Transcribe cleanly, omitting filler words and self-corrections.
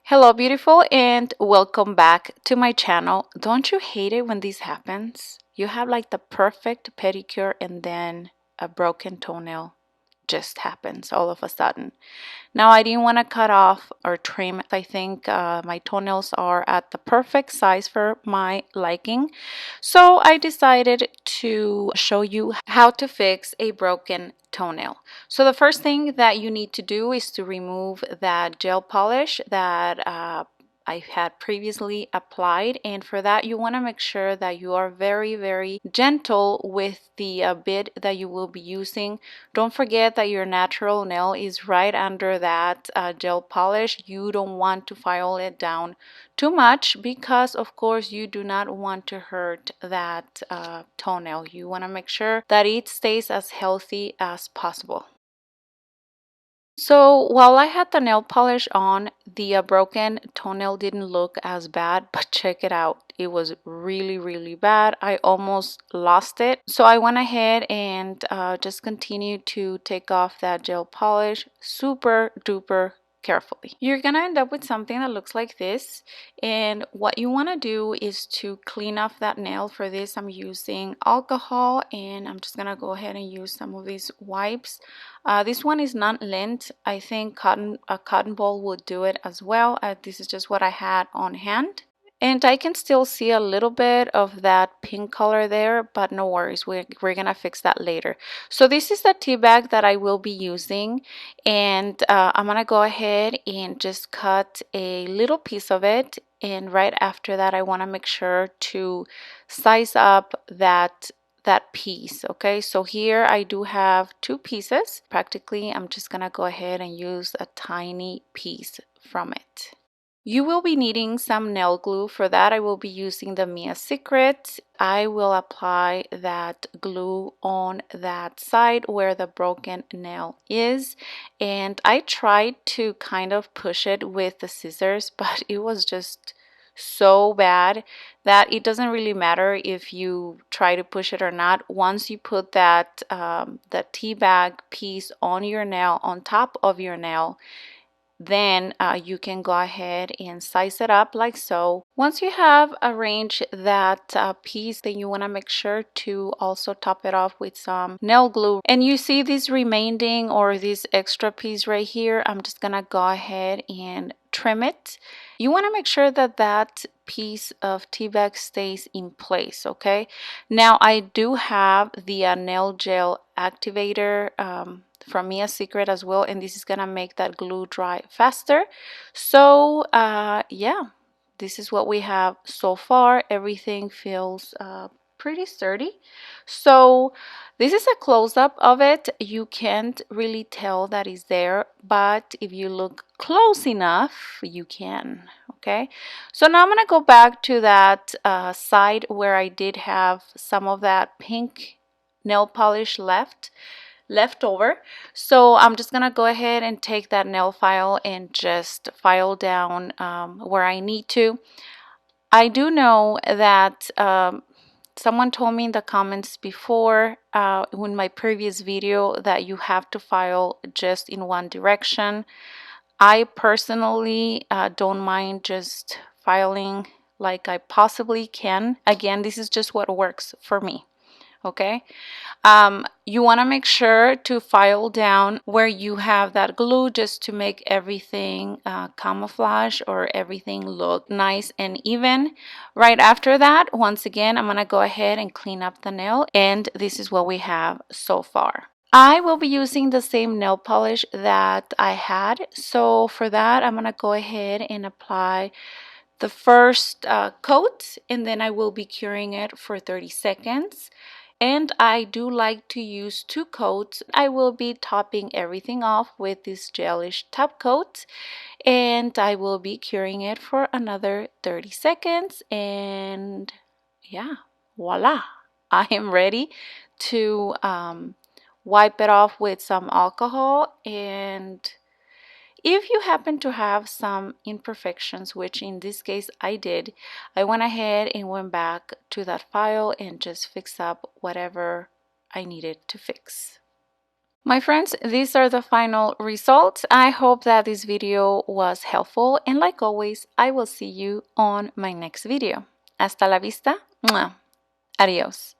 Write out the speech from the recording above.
Hello, beautiful, and welcome back to my channel. Don't you hate it when this happens? You have like the perfect pedicure and then a broken toenail just happens all of a sudden. Now, I didn't want to cut off or trim. I think my toenails are at the perfect size for my liking. So I decided to show you how to fix a broken toenail. So the first thing that you need to do is to remove that gel polish that I had previously applied, and for that you want to make sure that you are very gentle with the bit that you will be using. Don't forget that your natural nail is right under that gel polish. You don't want to file it down too much because of course you do not want to hurt that toenail. You want to make sure that it stays as healthy as possible. So while I had the nail polish on, the broken toenail didn't look as bad, but check it out. It was really bad. I almost lost it. So I went ahead and just continued to take off that gel polish super duper carefully. You're gonna end up with something that looks like this, and what you want to do is to clean off that nail. For this I'm using alcohol, and I'm just gonna go ahead and use some of these wipes. This one is not lint. I think a cotton ball would do it as well. This is just what I had on hand. And I can still see a little bit of that pink color there, but no worries, we're gonna fix that later. So this is the tea bag that I will be using, and I'm gonna go ahead and just cut a little piece of it, and right after that I want to make sure to size up that piece. Okay, so here I do have two pieces. Practically I'm just gonna go ahead and use a tiny piece from it. You will be needing some nail glue. For that I will be using the Mia Secret. I will apply that glue on that side where the broken nail is, and I tried to kind of push it with the scissors, but it was just so bad that it doesn't really matter if you try to push it or not. Once you put that the tea bag piece on your nail, on top of your nail, then you can go ahead and size it up like so. Once you have arranged that piece, then you want to make sure to also top it off with some nail glue. And you see this remaining or this extra piece right here, I'm just gonna go ahead and trim it. You want to make sure that that piece of tea bag stays in place. Okay, now I do have the nail gel activator from Mia Secret as well, and this is gonna make that glue dry faster. So yeah, this is what we have so far. Everything feels pretty sturdy. So this is a close-up of it. You can't really tell that is there, but if you look close enough you can. Okay, so now I'm gonna go back to that side where I did have some of that pink nail polish left over. So I'm just gonna go ahead and take that nail file and just file down where I need to. I do know that someone told me in the comments before in my previous video that you have to file just in one direction. I personally don't mind just filing like I possibly can. Again, this is just what works for me. Okay, you want to make sure to file down where you have that glue just to make everything camouflage or everything look nice and even. Right after that, once again, I'm going to go ahead and clean up the nail, and this is what we have so far. I will be using the same nail polish that I had, so for that I'm going to go ahead and apply the first coat, and then I will be curing it for 30 seconds. And I do like to use two coats. I will be topping everything off with this gelish top coat, and I will be curing it for another 30 seconds, and yeah, voila, I am ready to wipe it off with some alcohol. And if you happen to have some imperfections, which in this case I did, I went ahead and went back to that file and just fixed up whatever I needed to fix. My friends, these are the final results. I hope that this video was helpful, and like always, I will see you on my next video. Hasta la vista. Mwah. Adios.